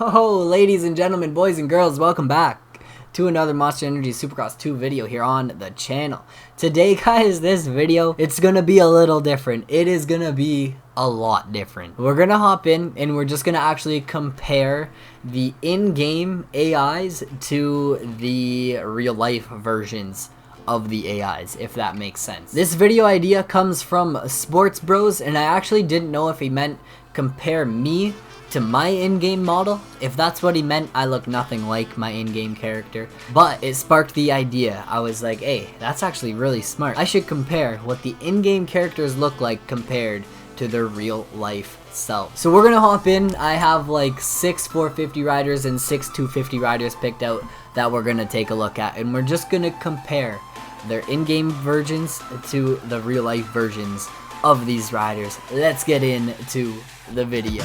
Oh, ladies and gentlemen, boys and girls, welcome back to another Monster Energy Supercross 2 video here on the channel. Today, guys, this video, it's gonna be a little different. It is gonna be a lot different. We're gonna hop in and we're just gonna actually compare the in-game AIs to the real-life versions of the AIs, if that makes sense. This video idea comes from Sports Bros, and I actually didn't know if he meant compare me to my in-game model. If that's what he meant, I look nothing like my in-game character, but it sparked the idea. I was like, hey, that's actually really smart. I should compare what the in-game characters look like compared to their real life self. So we're gonna hop in. I have like 6 450 riders and 6 250 riders picked out that we're gonna take a look at, and we're just gonna compare their in-game versions to the real life versions of these riders. Let's get into the video.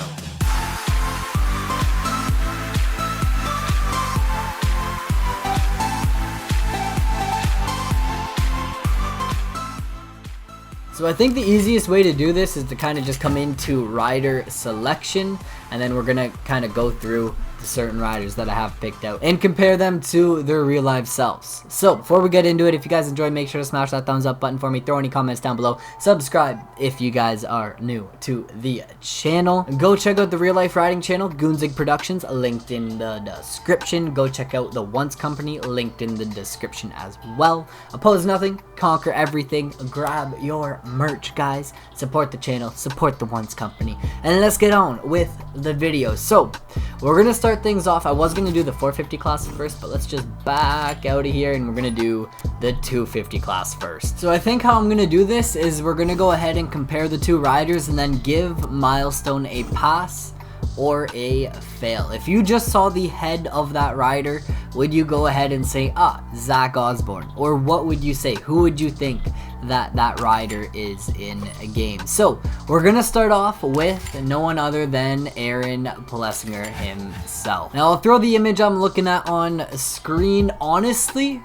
So I think the easiest way to do this is to kind of just come into rider selection, and then we're gonna kind of go through the certain riders that I have picked out and compare them to their real life selves. So before we get into it, if you guys enjoyed, make sure to smash that thumbs up button for me, throw any comments down below, subscribe if you guys are new to the channel. Go check out the real life riding channel, Goonzig Productions, linked in the description. Go check out the Once Company, linked in the description as well. Oppose nothing, conquer everything, grab your merch, guys. Support the channel, support the Once Company, and let's get on with the video. So we're gonna start things off. I was gonna do the 450 class first, but let's just back out of here and we're gonna do the 250 class first. So I think how I'm gonna do this is we're gonna go ahead and compare the two riders and then give Milestone a pass or a fail. If you just saw the head of that rider, would you go ahead and say, Zach Osborne? Or what would you say? Who would you think that rider is in a game? So we're gonna start off with no one other than Aaron Plessinger himself. Now I'll throw the image I'm looking at on screen. Honestly,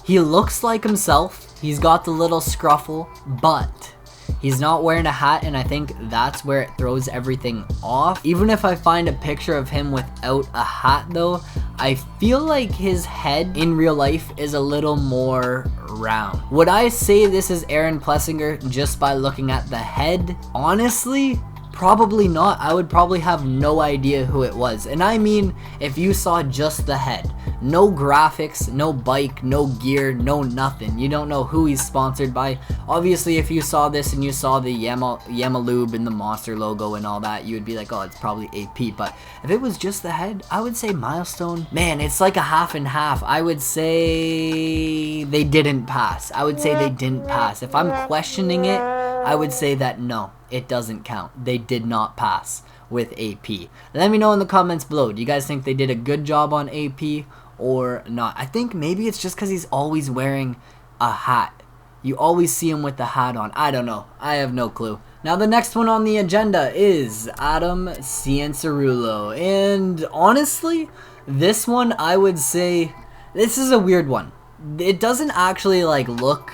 he looks like himself. He's got the little scruffle, but he's not wearing a hat, and I think that's where it throws everything off. Even if I find a picture of him without a hat though, I feel like his head in real life is a little more round. Would I say this is Aaron Plessinger just by looking at the head? Honestly, probably not. I would probably have no idea who it was. And I mean, if you saw just the head, no graphics, no bike, no gear, no nothing, you don't know who he's sponsored by. Obviously, if you saw this and you saw the Yamalube and the Monster logo and all that, you would be like, oh, it's probably AP. But if it was just the head, I would say Milestone. Man, it's like a half and half. I would say they didn't pass. I would say they didn't pass. If I'm questioning it, I would say that no, it doesn't count. They did not pass with AP. Let me know in the comments below. Do you guys think they did a good job on AP or not? I think maybe it's just because he's always wearing a hat. You always see him with the hat on. I don't know. I have no clue. Now the next one on the agenda is Adam Cianciarulo. And honestly, this one I would say, this is a weird one. It doesn't actually look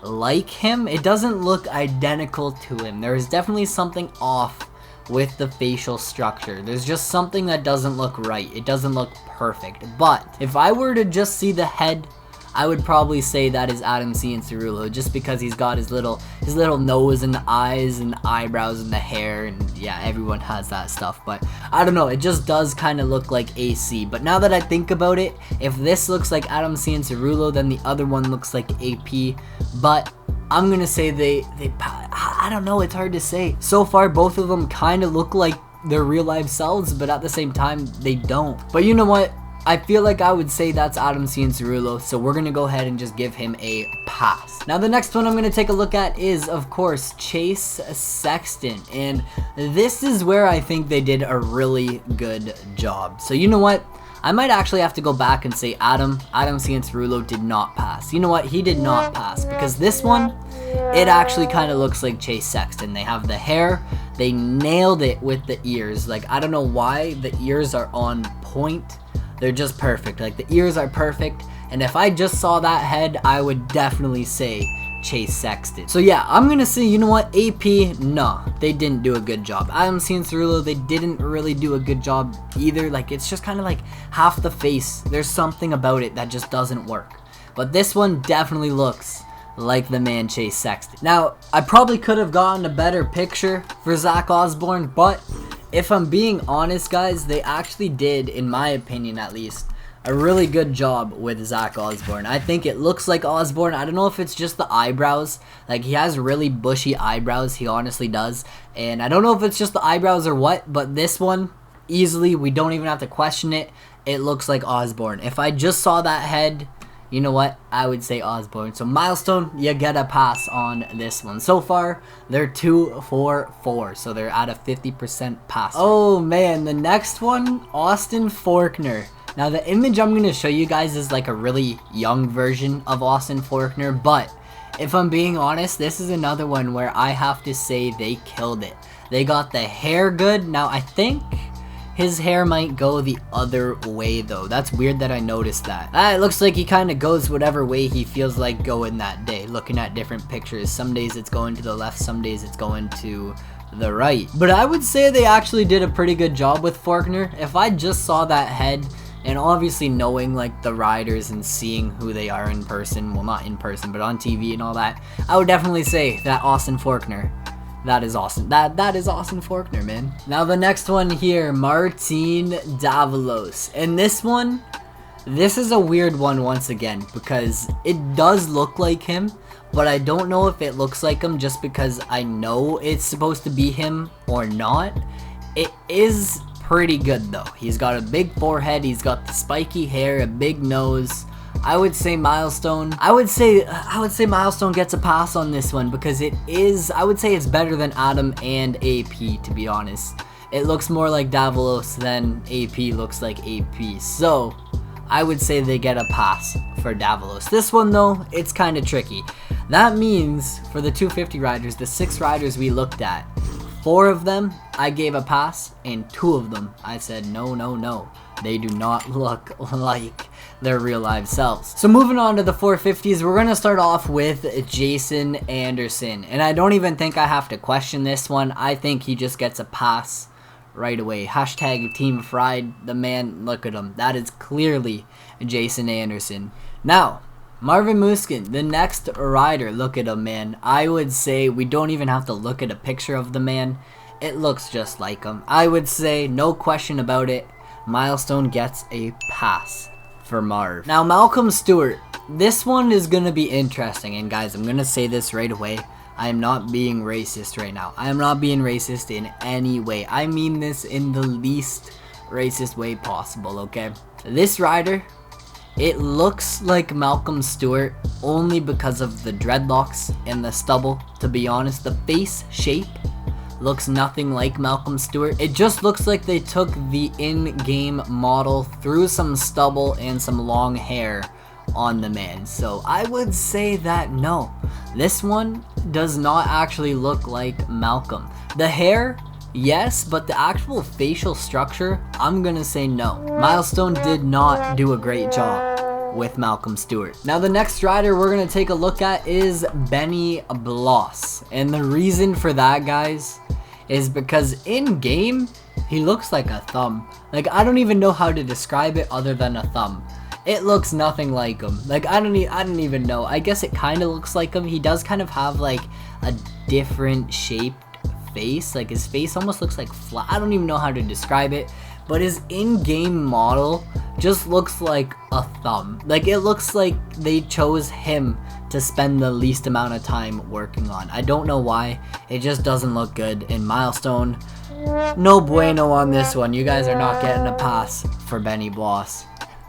like him. It doesn't look identical to him. There is definitely something off with the facial structure. There's just something that doesn't look right. It doesn't look perfect. But if I were to just see the head, I would probably say that is Adam Cianciarulo, just because he's got his little nose and the eyes and the eyebrows and the hair, and yeah, everyone has that stuff. But I don't know, it just does kind of look like AC. But now that I think about it, if this looks like Adam Cianciarulo, then the other one looks like AP. But I'm gonna say I don't know, it's hard to say. So far, both of them kind of look like their real life selves, but at the same time, they don't. But you know what? I feel like I would say that's Adam Cianciarulo, so we're gonna go ahead and just give him a pass. Now the next one I'm gonna take a look at is, of course, Chase Sexton, and this is where I think they did a really good job. So you know what? I might actually have to go back and say Adam Cianciarulo did not pass. You know what? He did not pass, because this one, it actually kind of looks like Chase Sexton. They have the hair. They nailed it with the ears. Like, I don't know why the ears are on point. They're just perfect. Like, the ears are perfect. And if I just saw that head, I would definitely say Chase Sexton. So yeah, I'm gonna say, you know what, AP, no, they didn't do a good job. Adam Cianciarulo, they didn't really do a good job either. Like, it's just kind of like half the face. There's something about it that just doesn't work. But this one definitely looks like the man Chase Sexton. Now, I probably could have gotten a better picture for Zach Osborne, but if I'm being honest, guys, they actually did, in my opinion at least, a really good job with Zach Osborne. I think it looks like Osborne. I don't know if it's just the eyebrows. Like, he has really bushy eyebrows. He honestly does. And I don't know if it's just the eyebrows or what, but this one, easily, we don't even have to question it. It looks like Osborne. If I just saw that head, you know what, I would say Osborne. So Milestone, you get a pass on this one. So far, they're 2 for 4, so they're at a 50% pass. Oh man, the next one, Austin Forkner. Now the image I'm going to show you guys is like a really young version of Austin Forkner, but if I'm being honest, this is another one where I have to say they killed it. They got the hair good. Now I think his hair might go the other way though. That's weird that I noticed that. It looks like he kind of goes whatever way he feels like going that day. Looking at different pictures, some days it's going to the left, some days it's going to the right. But I would say they actually did a pretty good job with Forkner. If I just saw that head, and obviously knowing like the riders and seeing who they are in person, well not in person but on TV and all that, I would definitely say that Austin Forkner, that is awesome. That is Austin Forkner, man. Now the next one here, Martin Davalos. And this one, this is a weird one once again because it does look like him, but I don't know if it looks like him just because I know it's supposed to be him or not. It is pretty good though. He's got a big forehead, he's got the spiky hair, a big nose. I would say Milestone. I would say Milestone gets a pass on this one because it is, I would say it's better than Adam and AP, to be honest. It looks more like Davalos than AP looks like AP. So I would say they get a pass for Davalos. This one though, it's kind of tricky. That means for the 250 riders, the 6 riders we looked at, 4 of them I gave a pass, and 2 of them I said no, no, no. They do not look like their real live selves. So moving on to the 450s, we're going to start off with Jason Anderson. And I don't even think I have to question this one. I think he just gets a pass right away. Hashtag Team Fried. The man, look at him. That is clearly Jason Anderson. Now, Marvin Muskin, the next rider, look at him, man. I would say we don't even have to look at a picture of the man. It looks just like him. I would say, no question about it, Milestone gets a pass for Marv. Now, Malcolm Stewart, this one is going to be interesting. And guys, I'm going to say this right away. I am not being racist right now. I am not being racist in any way. I mean this in the least racist way possible, okay? This rider, it looks like Malcolm Stewart only because of the dreadlocks and the stubble. To be honest, the face shape looks nothing like Malcolm Stewart. It just looks like they took the in-game model, threw some stubble and some long hair on the man. So I would say that no, this one does not actually look like Malcolm. The hair, yes, but the actual facial structure, I'm gonna say no. Milestone did not do a great job with Malcolm Stewart. Now the next rider we're gonna take a look at is Benny Bloss. And the reason for that, guys, is because in game, he looks like a thumb. Like, I don't even know how to describe it other than a thumb. It looks nothing like him. Like, I don't even know. I guess it kind of looks like him. He does kind of have like a different shaped face. Like, his face almost looks like flat. I don't even know how to describe it. But his in-game model just looks like a thumb. Like, it looks like they chose him to spend the least amount of time working on. I don't know why. It just doesn't look good. In Milestone, no bueno on this one. You guys are not getting a pass for Benny Bloss.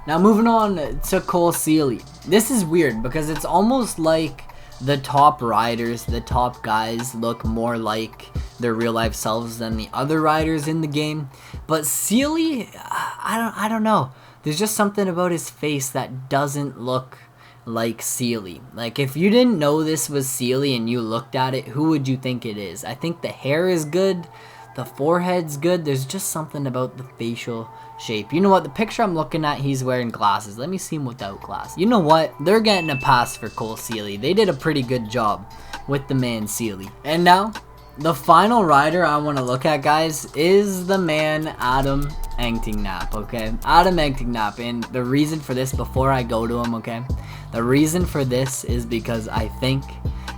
Now moving on to Cole Seeley. This is weird because it's almost like the top riders, the top guys look more like their real life selves than the other riders in the game. But Seeley, I don't know. There's just something about his face that doesn't look like Seeley. Like, if you didn't know this was Seeley and you looked at it, who would you think it is? I think the hair is good, the forehead's good. There's just something about the facial shape. You know what? The picture I'm looking at, he's wearing glasses. Let me see him without glasses. You know what? They're getting a pass for Cole Seely. They did a pretty good job with the man Seely. And now, the final rider I want to look at, guys, is the man Adam Engtingknapp, okay? Adam Engtingknapp, and the reason for this, before I go to him, okay? The reason for this is because I think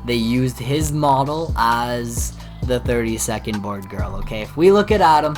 they used his model as the 30-second board girl, okay? If we look at Adam,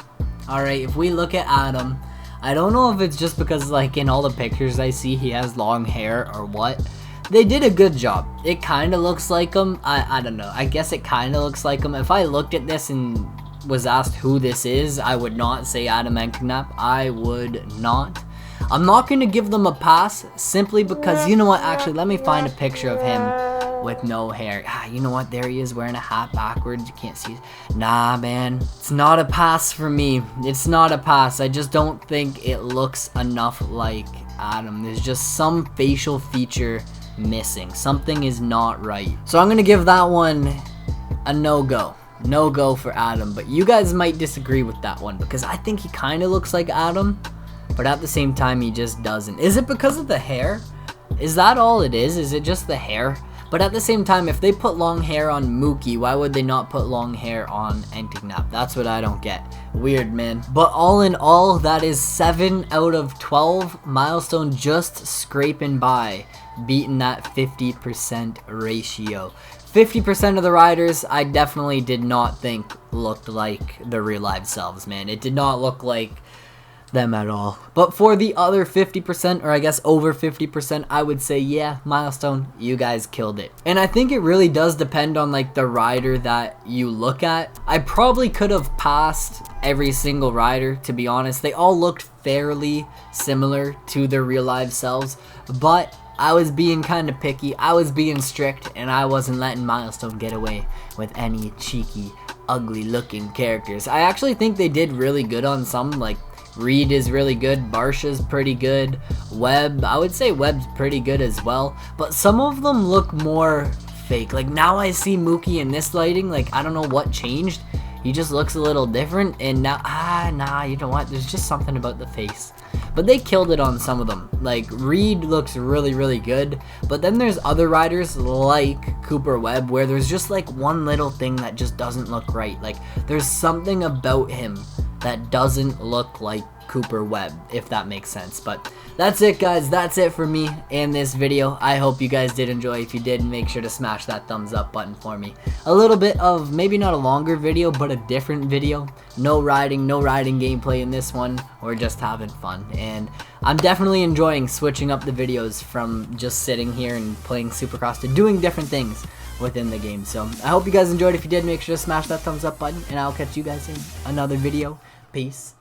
alright, if we look at Adam, I don't know if it's just because, like, in all the pictures I see, he has long hair or what. They did a good job. It kind of looks like him. I don't know. I guess it kind of looks like him. If I looked at this and was asked who this is, I would not say Adam Engtingknapp. I would not. I'm not going to give them a pass simply because, you know what, actually, let me find a picture of him with no hair. You know what, there he is wearing a hat backwards. You can't see. Nah, man, it's not a pass for me. It's not a pass. I just don't think it looks enough like Adam. There's just some facial feature missing. Something is not right. So I'm gonna give that one a no-go. No-go for Adam. But you guys might disagree with that one because I think he kind of looks like Adam, but at the same time he just doesn't. Is it because of the hair? Is that all it is? Is it just the hair? But at the same time, if they put long hair on Mookie, why would they not put long hair on Engtingknapp? That's what I don't get. Weird, man. But all in all, that is 7 out of 12. Milestone just scraping by, beating that 50% ratio. 50% of the riders, I definitely did not think looked like the real live selves, man. It did not look like them at all. But for the other 50%, or I guess over 50%, I would say, yeah, Milestone, you guys killed it. And I think it really does depend on, like, the rider that you look at. I probably could have passed every single rider, to be honest. They all looked fairly similar to their real life selves, but I was being kind of picky, I was being strict, and I wasn't letting Milestone get away with any cheeky, ugly looking characters. I actually think they did really good on some, like Reed is really good, Barsha's pretty good, Webb, I would say Webb's pretty good as well, but some of them look more fake. Like now I see Mookie in this lighting, like I don't know what changed, he just looks a little different, and now, nah, you know what, there's just something about the face. But they killed it on some of them. Like Reed looks really, really good, but then there's other riders like Cooper Webb where there's just like one little thing that just doesn't look right. Like there's something about him that doesn't look like Cooper Webb, if that makes sense. But that's it, guys. That's it for me in this video. I hope you guys did enjoy. If you did, make sure to smash that thumbs up button for me. A little bit of maybe not a longer video, but a different video. No riding gameplay in this one. We're just having fun, and I'm definitely enjoying switching up the videos from just sitting here and playing Supercross to doing different things within the game. So I hope you guys enjoyed. If you did, make sure to smash that thumbs up button, and I'll catch you guys in another video. Peace.